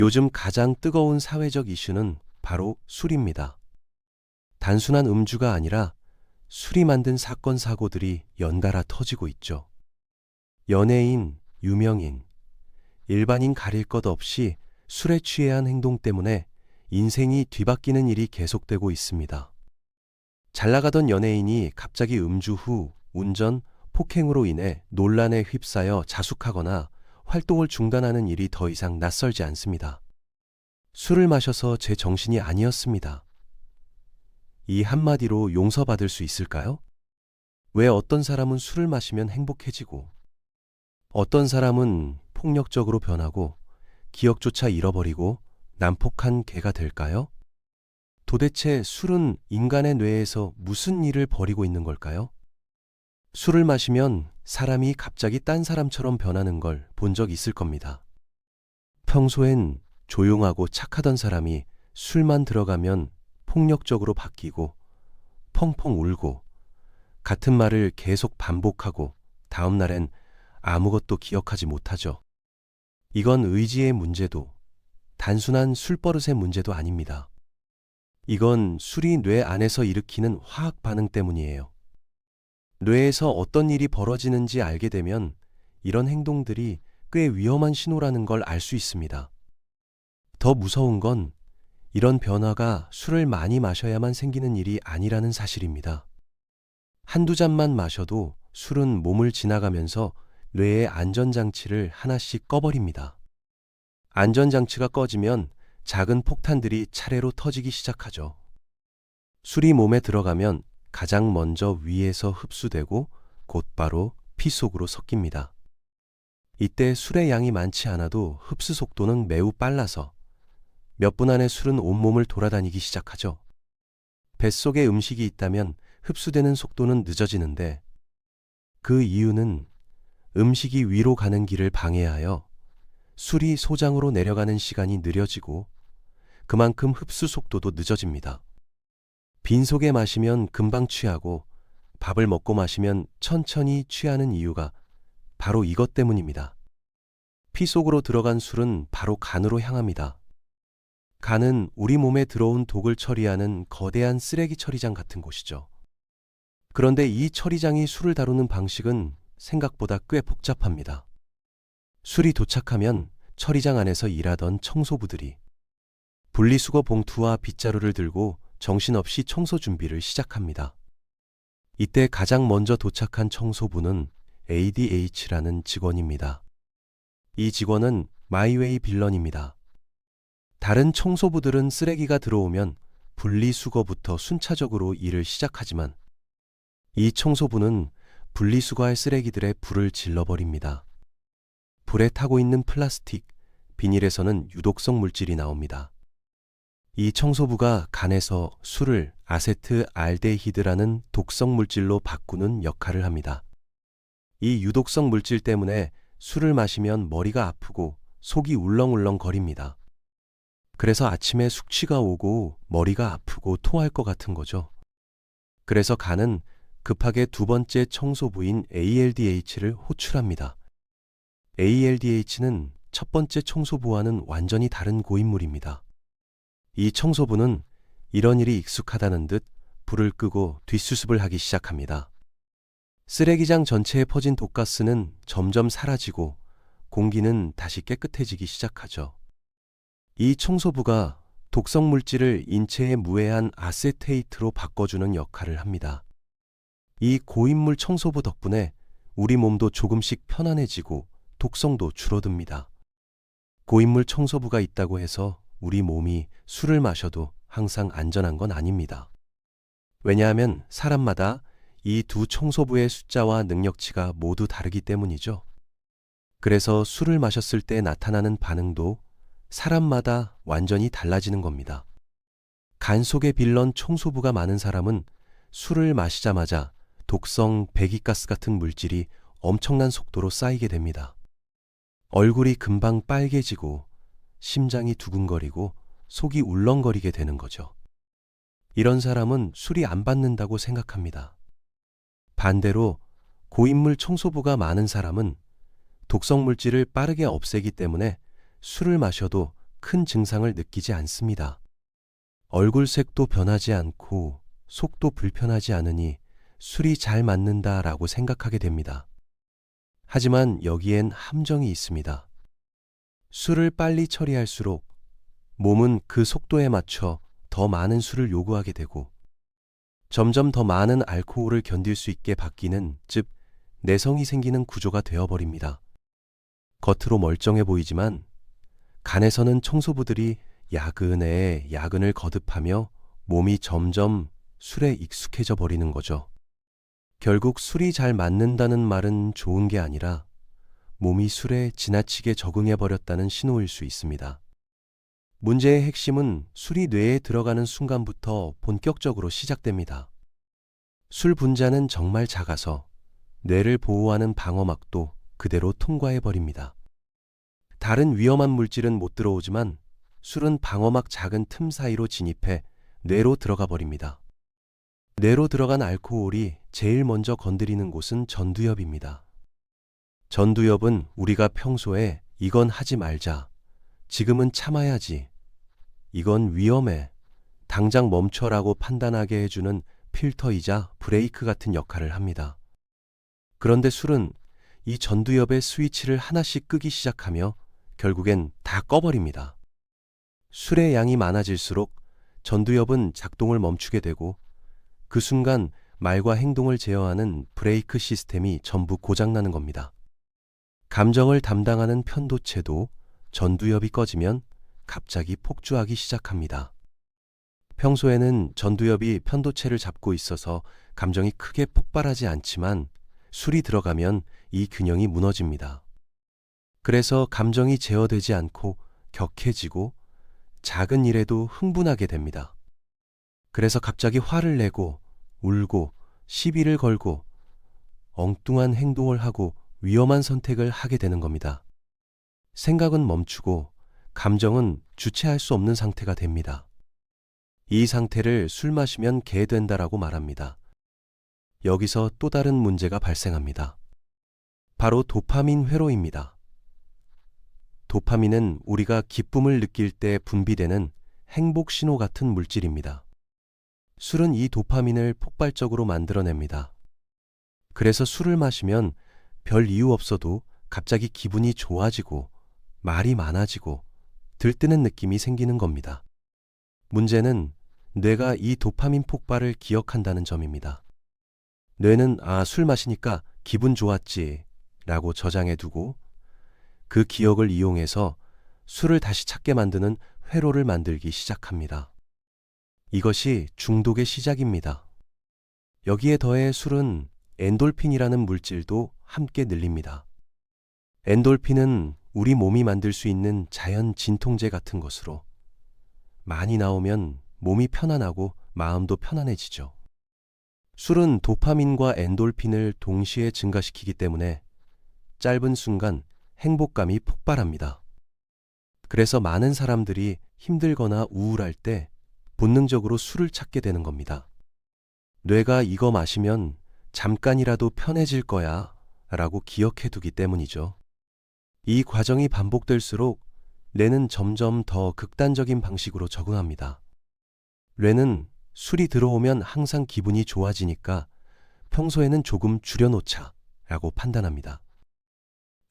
요즘 가장 뜨거운 사회적 이슈는 바로 술입니다. 단순한 음주가 아니라 술이 만든 사건, 사고들이 연달아 터지고 있죠. 연예인, 유명인, 일반인 가릴 것 없이 술에 취해 한 행동 때문에 인생이 뒤바뀌는 일이 계속되고 있습니다. 잘 나가던 연예인이 갑자기 음주 후 운전, 폭행으로 인해 논란에 휩싸여 자숙하거나 활동을 중단하는 일이 더 이상 낯설지 않습니다. 술을 마셔서 제 정신이 아니었습니다. 이 한마디로 용서받을 수 있을까요? 왜 어떤 사람은 술을 마시면 행복해지고, 어떤 사람은 폭력적으로 변하고, 기억조차 잃어버리고 난폭한 개가 될까요? 도대체 술은 인간의 뇌에서 무슨 일을 벌이고 있는 걸까요? 술을 마시면 사람이 갑자기 딴 사람처럼 변하는 걸 본 적 있을 겁니다. 평소엔 조용하고 착하던 사람이 술만 들어가면 폭력적으로 바뀌고 펑펑 울고 같은 말을 계속 반복하고 다음 날엔 아무것도 기억하지 못하죠. 이건 의지의 문제도 단순한 술버릇의 문제도 아닙니다. 이건 술이 뇌 안에서 일으키는 화학 반응 때문이에요. 뇌에서 어떤 일이 벌어지는지 알게 되면 이런 행동들이 꽤 위험한 신호라는 걸 알 수 있습니다. 더 무서운 건 이런 변화가 술을 많이 마셔야만 생기는 일이 아니라는 사실입니다. 한두 잔만 마셔도 술은 몸을 지나가면서 뇌의 안전장치를 하나씩 꺼버립니다. 안전장치가 꺼지면 작은 폭탄들이 차례로 터지기 시작하죠. 술이 몸에 들어가면 가장 먼저 위에서 흡수되고 곧바로 피 속으로 섞입니다. 이때 술의 양이 많지 않아도 흡수 속도는 매우 빨라서 몇 분 안에 술은 온몸을 돌아다니기 시작하죠. 뱃속에 음식이 있다면 흡수되는 속도는 늦어지는데 그 이유는 음식이 위로 가는 길을 방해하여 술이 소장으로 내려가는 시간이 느려지고 그만큼 흡수 속도도 늦어집니다. 빈속에 마시면 금방 취하고 밥을 먹고 마시면 천천히 취하는 이유가 바로 이것 때문입니다. 피 속으로 들어간 술은 바로 간으로 향합니다. 간은 우리 몸에 들어온 독을 처리하는 거대한 쓰레기 처리장 같은 곳이죠. 그런데 이 처리장이 술을 다루는 방식은 생각보다 꽤 복잡합니다. 술이 도착하면 처리장 안에서 일하던 청소부들이 분리수거 봉투와 빗자루를 들고 정신없이 청소 준비를 시작합니다. 이때 가장 먼저 도착한 청소부는 ADH라는 직원입니다. 이 직원은 마이웨이 빌런입니다. 다른 청소부들은 쓰레기가 들어오면 분리수거부터 순차적으로 일을 시작하지만 이 청소부는 분리수거할 쓰레기들의 불을 질러버립니다. 불에 타고 있는 플라스틱, 비닐에서는 유독성 물질이 나옵니다. 이 청소부가 간에서 술을 아세트알데히드라는 독성 물질로 바꾸는 역할을 합니다. 이 유독성 물질 때문에 술을 마시면 머리가 아프고 속이 울렁울렁 거립니다. 그래서 아침에 숙취가 오고 머리가 아프고 토할 것 같은 거죠. 그래서 간은 급하게 두 번째 청소부인 ALDH를 호출합니다. ALDH는 첫 번째 청소부와는 완전히 다른 고인물입니다. 이 청소부는 이런 일이 익숙하다는 듯 불을 끄고 뒷수습을 하기 시작합니다. 쓰레기장 전체에 퍼진 독가스는 점점 사라지고 공기는 다시 깨끗해지기 시작하죠. 이 청소부가 독성 물질을 인체에 무해한 아세테이트로 바꿔주는 역할을 합니다. 이 고인물 청소부 덕분에 우리 몸도 조금씩 편안해지고 독성도 줄어듭니다. 고인물 청소부가 있다고 해서 우리 몸이 술을 마셔도 항상 안전한 건 아닙니다. 왜냐하면 사람마다 이 두 청소부의 숫자와 능력치가 모두 다르기 때문이죠. 그래서 술을 마셨을 때 나타나는 반응도 사람마다 완전히 달라지는 겁니다. 간 속에 빌런 청소부가 많은 사람은 술을 마시자마자 독성 배기가스 같은 물질이 엄청난 속도로 쌓이게 됩니다. 얼굴이 금방 빨개지고 심장이 두근거리고 속이 울렁거리게 되는 거죠. 이런 사람은 술이 안 받는다고 생각합니다. 반대로 고인물 청소부가 많은 사람은 독성 물질을 빠르게 없애기 때문에 술을 마셔도 큰 증상을 느끼지 않습니다. 얼굴색도 변하지 않고 속도 불편하지 않으니 술이 잘 맞는다라고 생각하게 됩니다. 하지만 여기엔 함정이 있습니다. 술을 빨리 처리할수록 몸은 그 속도에 맞춰 더 많은 술을 요구하게 되고 점점 더 많은 알코올을 견딜 수 있게 바뀌는, 즉 내성이 생기는 구조가 되어버립니다. 겉으로 멀쩡해 보이지만 간에서는 청소부들이 야근에 야근을 거듭하며 몸이 점점 술에 익숙해져 버리는 거죠. 결국 술이 잘 맞는다는 말은 좋은 게 아니라 몸이 술에 지나치게 적응해 버렸다는 신호일 수 있습니다. 문제의 핵심은 술이 뇌에 들어가는 순간부터 본격적으로 시작됩니다. 술 분자는 정말 작아서 뇌를 보호하는 방어막도 그대로 통과해 버립니다. 다른 위험한 물질은 못 들어오지만 술은 방어막 작은 틈 사이로 진입해 뇌로 들어가 버립니다. 뇌로 들어간 알코올이 제일 먼저 건드리는 곳은 전두엽입니다. 전두엽은 우리가 평소에 이건 하지 말자, 지금은 참아야지, 이건 위험해, 당장 멈춰라고 판단하게 해주는 필터이자 브레이크 같은 역할을 합니다. 그런데 술은 이 전두엽의 스위치를 하나씩 끄기 시작하며 결국엔 다 꺼버립니다. 술의 양이 많아질수록 전두엽은 작동을 멈추게 되고 그 순간 말과 행동을 제어하는 브레이크 시스템이 전부 고장나는 겁니다. 감정을 담당하는 편도체도 전두엽이 꺼지면 갑자기 폭주하기 시작합니다. 평소에는 전두엽이 편도체를 잡고 있어서 감정이 크게 폭발하지 않지만 술이 들어가면 이 균형이 무너집니다. 그래서 감정이 제어되지 않고 격해지고 작은 일에도 흥분하게 됩니다. 그래서 갑자기 화를 내고 울고 시비를 걸고 엉뚱한 행동을 하고 위험한 선택을 하게 되는 겁니다. 생각은 멈추고 감정은 주체할 수 없는 상태가 됩니다. 이 상태를 술 마시면 개 된다라고 말합니다. 여기서 또 다른 문제가 발생합니다. 바로 도파민 회로입니다. 도파민은 우리가 기쁨을 느낄 때 분비되는 행복 신호 같은 물질입니다. 술은 이 도파민을 폭발적으로 만들어냅니다. 그래서 술을 마시면 별 이유 없어도 갑자기 기분이 좋아지고 말이 많아지고 들뜨는 느낌이 생기는 겁니다. 문제는 뇌가 이 도파민 폭발을 기억한다는 점입니다. 뇌는 술 마시니까 기분 좋았지 라고 저장해 두고 그 기억을 이용해서 술을 다시 찾게 만드는 회로를 만들기 시작합니다. 이것이 중독의 시작입니다. 여기에 더해 술은 엔돌핀이라는 물질도 함께 늘립니다. 엔돌핀은 우리 몸이 만들 수 있는 자연 진통제 같은 것으로 많이 나오면 몸이 편안하고 마음도 편안해지죠. 술은 도파민과 엔돌핀을 동시에 증가시키기 때문에 짧은 순간 행복감이 폭발합니다. 그래서 많은 사람들이 힘들거나 우울할 때 본능적으로 술을 찾게 되는 겁니다. 뇌가 이거 마시면 잠깐이라도 편해질 거야 라고 기억해 두기 때문이죠. 이 과정이 반복될수록 뇌는 점점 더 극단적인 방식으로 적응합니다. 뇌는 술이 들어오면 항상 기분이 좋아지니까 평소에는 조금 줄여놓자 라고 판단합니다.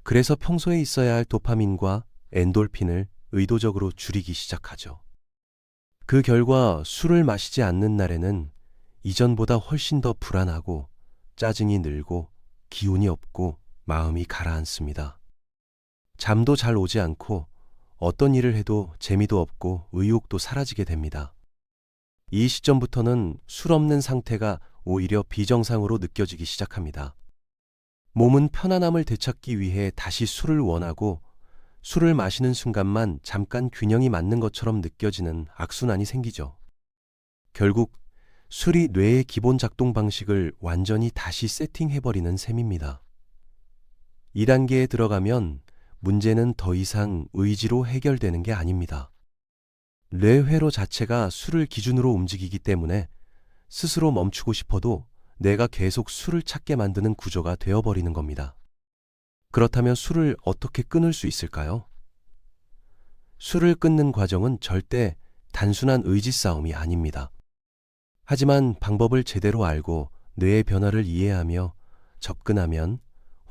그래서 평소에 있어야 할 도파민과 엔돌핀을 의도적으로 줄이기 시작하죠. 그 결과 술을 마시지 않는 날에는 이전보다 훨씬 더 불안하고 짜증이 늘고 기운이 없고 마음이 가라앉습니다. 잠도 잘 오지 않고 어떤 일을 해도 재미도 없고 의욕도 사라지게 됩니다. 이 시점부터는 술 없는 상태가 오히려 비정상으로 느껴지기 시작합니다. 몸은 편안함을 되찾기 위해 다시 술을 원하고 술을 마시는 순간만 잠깐 균형이 맞는 것처럼 느껴지는 악순환이 생기죠. 결국 술이 뇌의 기본 작동 방식을 완전히 다시 세팅해버리는 셈입니다. 2단계에 들어가면 문제는 더 이상 의지로 해결되는 게 아닙니다. 뇌회로 자체가 술을 기준으로 움직이기 때문에 스스로 멈추고 싶어도 내가 계속 술을 찾게 만드는 구조가 되어버리는 겁니다. 그렇다면 술을 어떻게 끊을 수 있을까요? 술을 끊는 과정은 절대 단순한 의지 싸움이 아닙니다. 하지만 방법을 제대로 알고 뇌의 변화를 이해하며 접근하면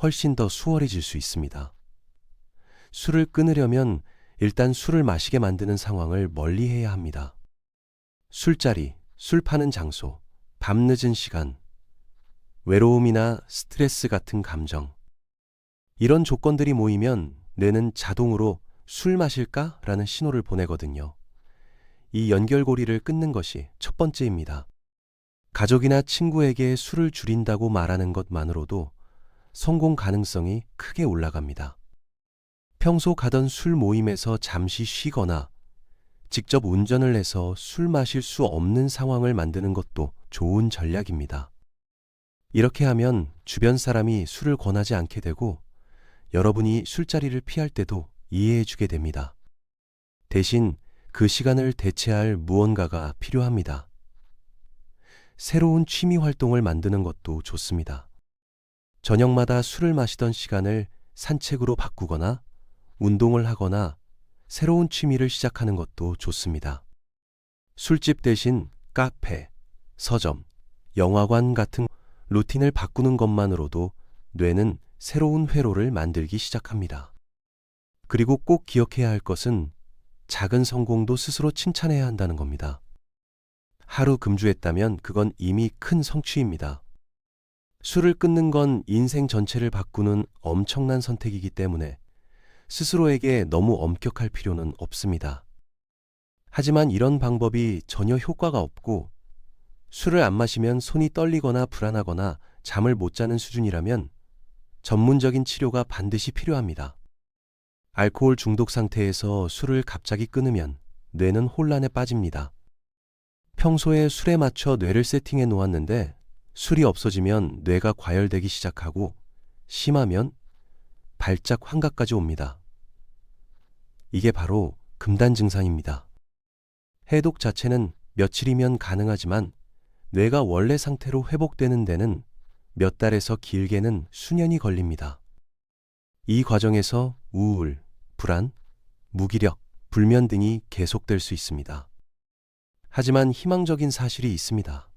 훨씬 더 수월해질 수 있습니다. 술을 끊으려면 일단 술을 마시게 만드는 상황을 멀리해야 합니다. 술자리, 술 파는 장소, 밤늦은 시간, 외로움이나 스트레스 같은 감정. 이런 조건들이 모이면 뇌는 자동으로 술 마실까? 라는 신호를 보내거든요. 이 연결고리를 끊는 것이 첫 번째입니다. 가족이나 친구에게 술을 줄인다고 말하는 것만으로도 성공 가능성이 크게 올라갑니다. 평소 가던 술 모임에서 잠시 쉬거나 직접 운전을 해서 술 마실 수 없는 상황을 만드는 것도 좋은 전략입니다. 이렇게 하면 주변 사람이 술을 권하지 않게 되고 여러분이 술자리를 피할 때도 이해해 주게 됩니다. 대신 그 시간을 대체할 무언가가 필요합니다. 새로운 취미 활동을 만드는 것도 좋습니다. 저녁마다 술을 마시던 시간을 산책으로 바꾸거나 운동을 하거나 새로운 취미를 시작하는 것도 좋습니다. 술집 대신 카페, 서점, 영화관 같은 루틴을 바꾸는 것만으로도 뇌는 새로운 회로를 만들기 시작합니다. 그리고 꼭 기억해야 할 것은 작은 성공도 스스로 칭찬해야 한다는 겁니다. 하루 금주했다면 그건 이미 큰 성취입니다. 술을 끊는 건 인생 전체를 바꾸는 엄청난 선택이기 때문에 스스로에게 너무 엄격할 필요는 없습니다. 하지만 이런 방법이 전혀 효과가 없고 술을 안 마시면 손이 떨리거나 불안하거나 잠을 못 자는 수준이라면 전문적인 치료가 반드시 필요합니다. 알코올 중독 상태에서 술을 갑자기 끊으면 뇌는 혼란에 빠집니다. 평소에 술에 맞춰 뇌를 세팅해 놓았는데 술이 없어지면 뇌가 과열되기 시작하고 심하면 발작 환각까지 옵니다. 이게 바로 금단 증상입니다. 해독 자체는 며칠이면 가능하지만 뇌가 원래 상태로 회복되는 데는 몇 달에서 길게는 수년이 걸립니다. 이 과정에서 우울, 불안, 무기력, 불면 등이 계속될 수 있습니다. 하지만 희망적인 사실이 있습니다.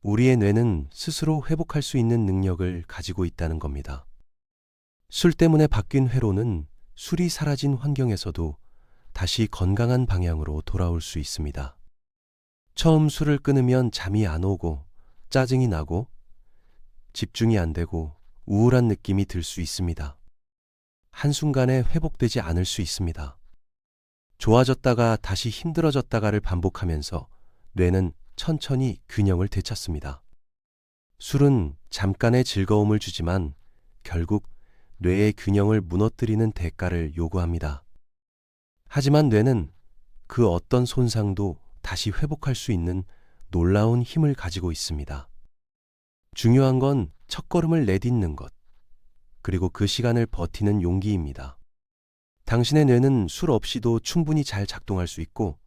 우리의 뇌는 스스로 회복할 수 있는 능력을 가지고 있다는 겁니다. 술 때문에 바뀐 회로는 술이 사라진 환경에서도 다시 건강한 방향으로 돌아올 수 있습니다. 처음 술을 끊으면 잠이 안 오고 짜증이 나고 집중이 안 되고 우울한 느낌이 들 수 있습니다. 한순간에 회복되지 않을 수 있습니다. 좋아졌다가 다시 힘들어졌다가를 반복하면서 뇌는 천천히 균형을 되찾습니다. 술은 잠깐의 즐거움을 주지만 결국 뇌의 균형을 무너뜨리는 대가를 요구합니다. 하지만 뇌는 그 어떤 손상도 다시 회복할 수 있는 놀라운 힘을 가지고 있습니다. 중요한 건 첫걸음을 내딛는 것, 그리고 그 시간을 버티는 용기입니다. 당신의 뇌는 술 없이도 충분히 잘 작동할 수 있고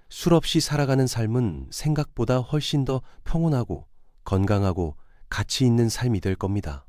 술 없이 살아가는 삶은 생각보다 훨씬 더 평온하고 건강하고 가치 있는 삶이 될 겁니다.